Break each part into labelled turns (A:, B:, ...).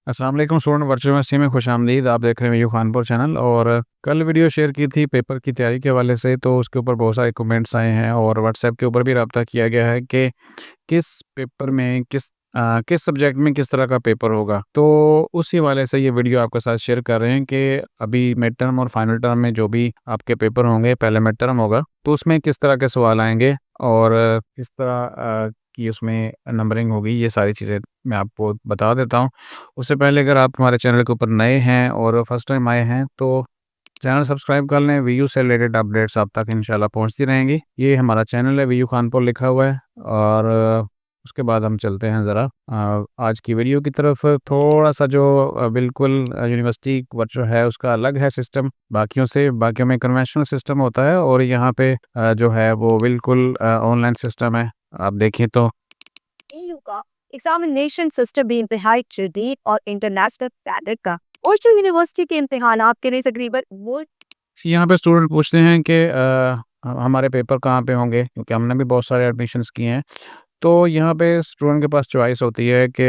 A: अस्सलाम वालेकुम student virtual university में खुशामदीद। आप देख रहे हैं वीयू खानपुर चैनल। और कल वीडियो शेयर की थी पेपर की तैयारी के हवाले से, तो उसके ऊपर बहुत सारे कमेंट्स आए हैं और व्हाट्सएप के ऊपर भी रब्ता किया गया है कि किस पेपर में किस सब्जेक्ट में किस तरह का पेपर होगा। तो उसी हवाले से ये वीडियो आपके साथ शेयर कर रहे हैं कि अभी मिड टर्म और फाइनल टर्म में जो भी आपके पेपर होंगे, पहले मिड टर्म होगा तो उसमें किस तरह के सवाल आएंगे और किस तरह की उसमें नंबरिंग होगी, ये सारी चीज़ें मैं आपको बता देता हूँ। उससे पहले अगर आप हमारे चैनल के ऊपर नए हैं और फर्स्ट टाइम आए हैं तो चैनल सब्सक्राइब कर लें। वीयू से रिलेटेड अपडेट्स आप तक इंशाल्लाह पहुंचती रहेंगी। ये हमारा चैनल है, वीयू खानपुर लिखा हुआ है। और उसके बाद हम चलते हैं ज़रा आज की वीडियो की तरफ। थोड़ा सा जो बिल्कुल यूनिवर्सिटी वर्चुअल है उसका अलग है सिस्टम बाकियों से। बाकियों में कन्वेंशनल सिस्टम होता है और यहाँ पे जो है वो बिल्कुल ऑनलाइन सिस्टम है। आप देखें तो
B: ईयू का एग्जामिनेशन सिस्टम भी इंतहाई जदीद और इंटरनेशनल स्टैंडर्ड का और जो यूनिवर्सिटी के इम्तिहान के लिए तकरीबन वो
A: यहाँ पे स्टूडेंट पूछते हैं कि हमारे पेपर कहाँ पे होंगे, क्योंकि हमने भी बहुत सारे एडमिशन्स किए हैं। तो यहाँ पे स्टूडेंट के पास चॉइस होती है कि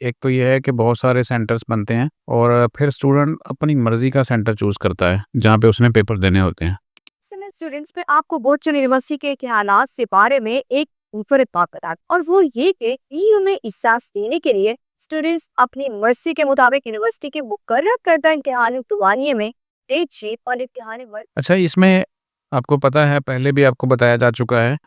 A: एक तो ये है कि बहुत सारे सेंटर्स बनते हैं और फिर स्टूडेंट अपनी मर्ज़ी का सेंटर चूज़ करता है जहाँ पे उसने पेपर देने होते हैं।
B: स्टूडेंट्स में आपको वर्चुअल यूनिवर्सिटी के इम्तिहान के बारे में एक मुफरत बात बता और वो ये कि ईयू में एहसास देने के लिए स्टूडेंट्स अपनी मर्जी के मुताबिक यूनिवर्सिटी के मुकर्रर करदा इम्तिहान दवानिये में डेट शीट और इम्तिहान वर्क।
A: अच्छा, इसमें आपको पता है, पहले भी आपको बताया जा चुका है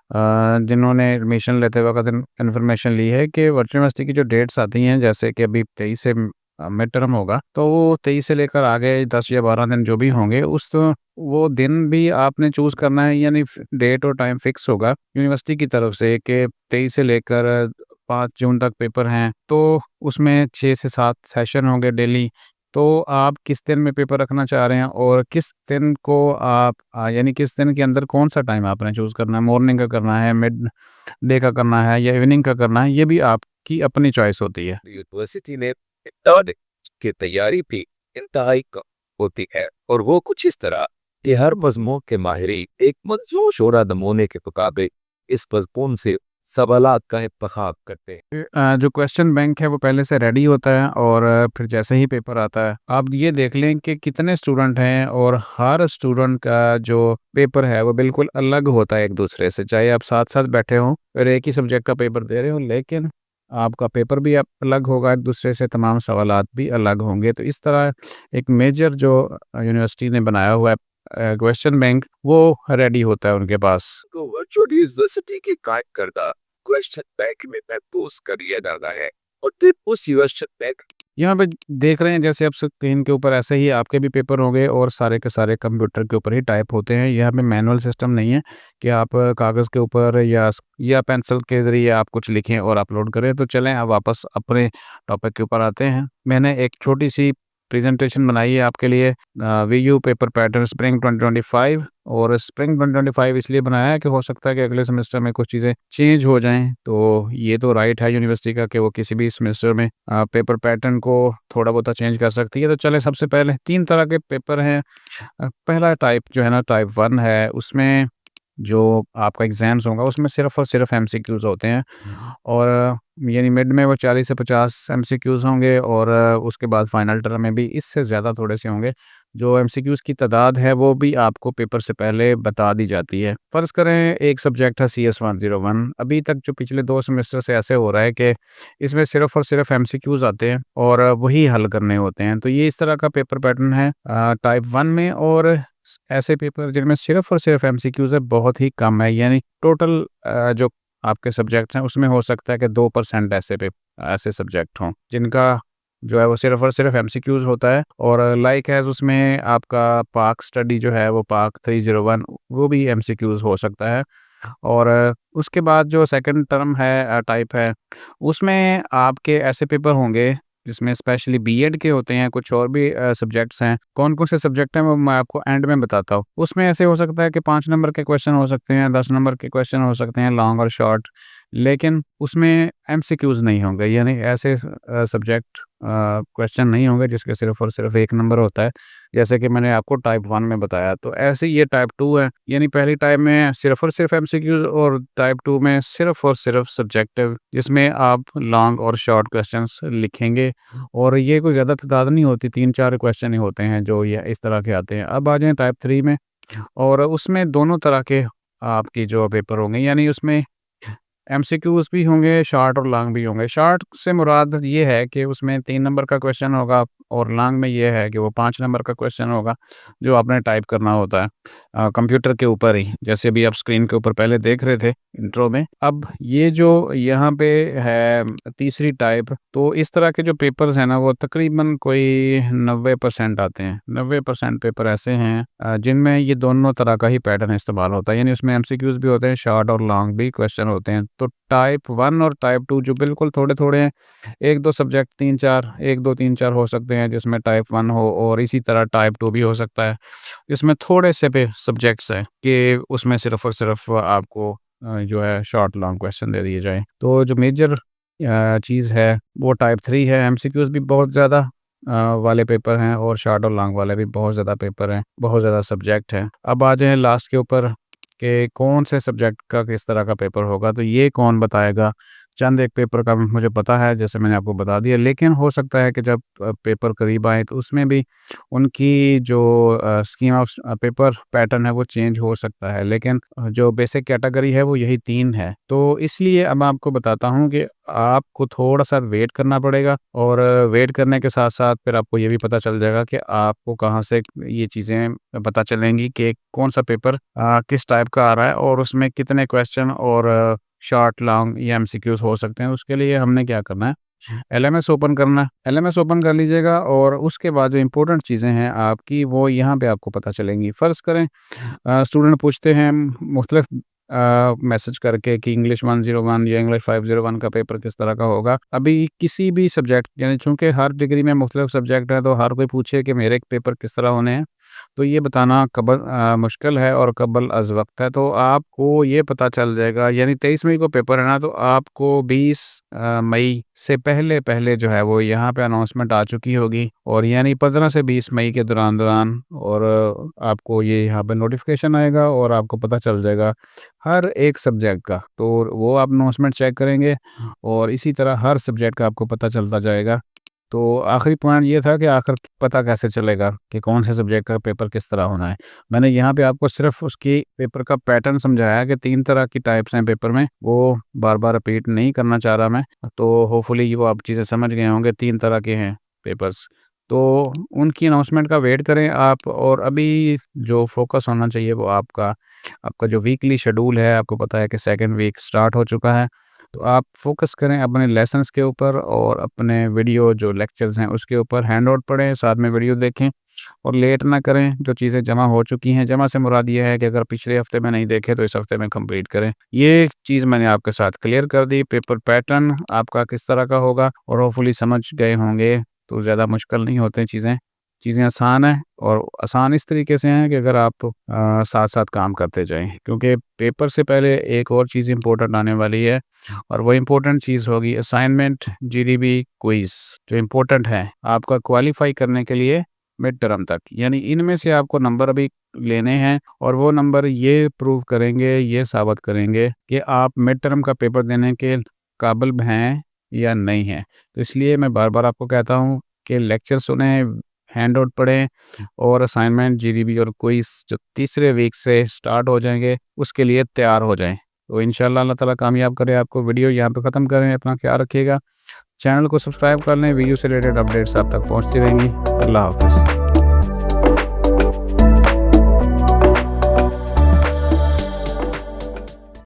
A: जिन्होंने एडमिशन लेते वक्त इन्फॉर्मेशन ली है कि वर्चुअल यूनिवर्सिटी की जो डेट्स आती हैं, जैसे कि अभी 23 से मिड टर्म होगा, तो वो 23 से लेकर आगे 10 या 12 दिन जो भी होंगे उस तो वो दिन भी आपने चूज़ करना है, यानी डेट और टाइम फिक्स होगा यूनिवर्सिटी की तरफ से कि 23 से लेकर 5 जून तक पेपर हैं। तो उसमें 6 से 7 सेशन होंगे डेली। तो आप किस दिन में पेपर रखना चाह रहे हैं और किस दिन को आप यानी किस दिन के अंदर कौन-सा टाइम आपने चूज़ करना है, मॉर्निंग का करना है, मिड डे का करना है या इवनिंग का करना है, ये भी आपकी अपनी चॉइस होती है।
C: यूनिवर्सिटी में इंटर्न की तैयारी भी इंतहाई कम होती है और वो कुछ इस तरह कि हर मजमू के माहिरीन एक मंजूर शोरा नमूने के मुकाबले इस मजमून से सवालात का इंतखाब करते हैं।
A: जो क्वेश्चन बैंक है वो पहले से रेडी होता है और फिर जैसे ही पेपर आता है आप ये देख लें कि कितने स्टूडेंट हैं और हर स्टूडेंट का जो पेपर है वो बिल्कुल अलग होता है एक दूसरे से। चाहे आप साथ साथ बैठे हों और एक ही सब्जेक्ट का पेपर दे रहे हो, लेकिन आपका पेपर भी अलग होगा एक दूसरे से, तमाम सवालात भी अलग होंगे। तो इस तरह एक मेजर जो यूनिवर्सिटी ने बनाया हुआ है क्वेश्चन बैंक, वो रेडी होता है उनके पास।
C: तो वर्चुअल यूनिवर्सिटी के कायम करदा क्वेश्चन बैंक में महफूज कर लिया जाता है और फिर उस क्वेश्चन बैंक
A: यहाँ पे देख रहे हैं जैसे आप स्क्रीन के ऊपर ऐसे ही आपके भी पेपर होंगे और सारे के सारे कंप्यूटर के ऊपर ही टाइप होते हैं। यहाँ पे मैनुअल सिस्टम नहीं है कि आप कागज़ के ऊपर या पेंसिल के ज़रिए आप कुछ लिखें और अपलोड करें। तो चलें अब वापस अपने टॉपिक के ऊपर आते हैं। मैंने एक छोटी सी प्रेजेंटेशन बनाई है आपके लिए, वीयू पेपर पैटर्न स्प्रिंग 2025। और स्प्रिंग 2025 इसलिए बनाया है कि हो सकता है कि अगले सेमेस्टर में कुछ चीज़ें चेंज हो जाएं। तो ये तो राइट है यूनिवर्सिटी का कि वो किसी भी सेमेस्टर में पेपर पैटर्न को थोड़ा बहुत चेंज कर सकती है। तो चले, सबसे पहले 3 तरह के पेपर हैं। पहला टाइप जो है ना, टाइप 1 है। उसमें जो आपका एग्ज़ाम्स होगा उसमें सिर्फ़ और सिर्फ़ एमसीक्यूज़ होते हैं और यानी मिड में वो 40 से 50 एमसीक्यूज़ होंगे और उसके बाद फाइनल टर्म में भी इससे ज़्यादा थोड़े से होंगे। जो एमसीक्यूज़ की तादाद है वो भी आपको पेपर से पहले बता दी जाती है। फ़र्ज़ करें एक सब्जेक्ट है CS 101, अभी तक जो पिछले 2 सेमेस्टर से ऐसे हो रहा है कि इसमें सिर्फ़ और सिर्फ़ एमसीक्यूज़ आते हैं और वही हल करने होते हैं। तो ये इस तरह का पेपर पैटर्न है टाइप 1 में। और ऐसे पेपर जिनमें सिर्फ़ और सिर्फ़ एमसीक्यूज़ है बहुत ही कम है, यानी टोटल जो आपके सब्जेक्ट्स हैं उसमें हो सकता है कि 2% ऐसे सब्जेक्ट हों जिनका जो है वो सिर्फ़ और सिर्फ़ एमसीक्यूज़ होता है। और लाइक एज़ उसमें आपका पाक स्टडी जो है वो पाक 301 वो भी एमसीक्यूज़ हो सकता है। और उसके बाद जो सेकंड टर्म है टाइप है, उसमें आपके ऐसे पेपर होंगे जिसमें स्पेशली बीएड के होते हैं, कुछ और भी सब्जेक्ट्स हैं। कौन-कौन से सब्जेक्ट हैं वो मैं आपको एंड में बताता हूँ। उसमें ऐसे हो सकता है कि 5 नंबर के क्वेश्चन हो सकते हैं, 10 नंबर के क्वेश्चन हो सकते हैं, लॉन्ग और शॉर्ट। लेकिन उसमें एमसीक्यूज़ नहीं होंगे, यानी ऐसे सब्जेक्ट क्वेश्चन नहीं होंगे जिसके सिर्फ़ और सिर्फ़ 1 नंबर होता है, जैसे कि मैंने आपको टाइप 1 में बताया। तो ऐसे ही ये टाइप 2 है, यानी पहली टाइप में सिर्फ़ और सिर्फ़ एमसीक्यूज़ और टाइप 2 में सिर्फ़ और सिर्फ़ सब्जेक्टिव, जिसमें आप लॉन्ग और शॉर्ट क्वेश्चन्स लिखेंगे और ये कोई ज़्यादा तादाद नहीं होती, 3-4 क्वेश्चन ही होते हैं जो ये इस तरह के आते हैं। अब आ जाएँ टाइप 3 में, और उसमें दोनों तरह के आपकी जो पेपर होंगे, यानी उसमें एमसीक्यूज़ भी होंगे, शॉर्ट और लॉन्ग भी होंगे। शॉर्ट से मुराद ये है कि उसमें 3 नंबर का क्वेश्चन होगा, और लॉन्ग में ये है कि वो 5 नंबर का क्वेश्चन होगा, जो आपने टाइप करना होता है कंप्यूटर के ऊपर ही, जैसे अभी आप स्क्रीन के ऊपर पहले देख रहे थे इंट्रो में। अब ये जो यहाँ पे है तीसरी टाइप, तो इस तरह के जो पेपर्स हैं ना, वो तकरीबन कोई 90% आते हैं। 90% पेपर ऐसे हैं जिनमें ये दोनों तरह का ही पैटर्न इस्तेमाल होता है, यानी उसमें एमसीक्यूज़ भी होते हैं, शॉर्ट और लॉन्ग भी क्वेश्चन होते हैं। तो टाइप 1 और टाइप 2 जो बिल्कुल थोड़े-थोड़े हैं, 1-2 सब्जेक्ट 3-4 1-2-3-4 हो सकते हैं जिसमें टाइप 1 हो, और इसी तरह टाइप 2 भी हो सकता है। इसमें थोड़े से पे सब्जेक्ट्स हैं कि उसमें सिर्फ़ और सिर्फ़ आपको जो है शॉर्ट लॉन्ग क्वेश्चन दे दिए जाएँ। तो जो मेजर चीज़ है वो टाइप 3 है। एमसीक्यूज़ भी बहुत ज़्यादा वाले पेपर हैं, और शॉर्ट और लॉन्ग वाले भी बहुत ज़्यादा पेपर हैं, बहुत ज़्यादा सब्जेक्ट हैं। अब आ जाएँ लास्ट के ऊपर कि कौन से सब्जेक्ट का किस तरह का पेपर होगा, तो ये कौन बताएगा? चंद एक पेपर का मुझे पता है, जैसे मैंने आपको बता दिया, लेकिन हो सकता है कि जब पेपर करीब आए तो उसमें भी उनकी जो स्कीम ऑफ पेपर पैटर्न है वो चेंज हो सकता है, लेकिन जो बेसिक कैटेगरी है वो यही 3 है। तो इसलिए अब मैं आपको बताता हूँ कि आपको थोड़ा-सा वेट करना पड़ेगा, और वेट करने के साथ-साथ फिर आपको ये भी पता चल जाएगा कि आपको कहाँ से ये चीज़ें पता चलेंगी कि कौन-सा पेपर किस टाइप का आ रहा है, और उसमें कितने क्वेश्चन और शॉर्ट, लॉन्ग या एमसीक्यूज़ हो सकते हैं। उसके लिए हमने क्या करना है, एलएमएस ओपन करना है। एलएमएस ओपन कर लीजिएगा, और उसके बाद जो इम्पोर्टेंट चीज़ें हैं आपकी, वो यहाँ पे आपको पता चलेंगी। फ़र्ज़ करें स्टूडेंट पूछते हैं मुख्तलिफ मैसेज करके कि इंग्लिश 101 या इंग्लिश 501 का पेपर किस तरह का होगा। अभी किसी भी सब्जेक्ट, यानी चूँकि हर डिग्री में मुख्तलिफ सब्जेक्ट हैं, तो हर कोई पूछे कि मेरे पेपर किस तरह होने हैं, तो ये बताना मुश्किल है और कबल अज़ वक़्त है। तो आपको ये पता चल जाएगा, यानी 23 मई को पेपर है ना, तो आपको 20 मई से पहले-पहले जो है वो यहाँ पे अनाउंसमेंट आ चुकी होगी, और यानी 15 से 20 मई के दौरान और आपको ये यहाँ पे नोटिफ़िकेशन आएगा, और आपको पता चल जाएगा हर एक सब्जेक्ट का। तो वो आप अनाउंसमेंट चेक करेंगे, और इसी तरह हर सब्जेक्ट का आपको पता चलता जाएगा। तो आखिरी पॉइंट ये था कि आखिर पता कैसे चलेगा कि कौन से सब्जेक्ट का पेपर किस तरह होना है। मैंने यहाँ पे आपको सिर्फ़ उसकी पेपर का पैटर्न समझाया कि 3 तरह की टाइप्स हैं पेपर में, वो बार-बार रिपीट नहीं करना चाह रहा मैं। तो होपफुली वो आप चीज़ें समझ गए होंगे, 3 तरह के हैं पेपर्स। तो उनकी अनाउंसमेंट का वेट करें आप, और अभी जो फ़ोकस होना चाहिए वो आपका जो वीकली शेड्यूल है, आपको पता है कि सेकंड वीक स्टार्ट हो चुका है। तो आप फ़ोकस करें अपने लेसन्स के ऊपर, और अपने वीडियो जो लेक्चर्स हैं उसके ऊपर हैंड आउट पढ़ें, साथ में वीडियो देखें, और लेट ना करें। जो चीज़ें जमा हो चुकी हैं, जमा से मुराद ये है कि अगर पिछले हफ़्ते में नहीं देखे तो इस हफ़्ते में कंप्लीट करें। ये चीज़ मैंने आपके साथ क्लियर कर दी, पेपर पैटर्न आपका किस तरह का होगा, और होपफुली समझ गए होंगे। तो ज़्यादा मुश्किल नहीं होते चीज़ें, चीज़ें आसान हैं, और आसान इस तरीके से हैं कि अगर आप साथ-साथ काम करते जाएँ, क्योंकि पेपर से पहले एक और चीज़ इम्पोर्टेंट आने वाली है, और वो इम्पोर्टेंट चीज़ होगी असाइनमेंट, जीडीबी, क्विज़, जो इम्पोर्टेंट है आपका क्वालीफाई करने के लिए मिड टर्म तक। यानी इनमें से आपको नंबर अभी लेने हैं, और वो नंबर ये प्रूव करेंगे, ये साबित करेंगे कि आप मिड टर्म का पेपर देने के काबिल हैं या नहीं हैं। तो इसलिए मैं बार-बार आपको कहता हूँ कि लेक्चर सुनें, हैंड आउट पढ़ें, और असाइनमेंट, जीडीबी और क्विज़ जो तीसरे वीक से स्टार्ट हो जाएँगे, उसके लिए तैयार हो जाएँ। तो इंशाअल्लाह अल्लाह ताला कामयाब करे आपको। वीडियो यहाँ पे ख़त्म करें, अपना ख्याल रखिएगा। चैनल को सब्सक्राइब कर लें, वीडियो से रिलेटेड अपडेट्स आप तक पहुँचती रहेंगी। अल्लाह हाफ़िज़।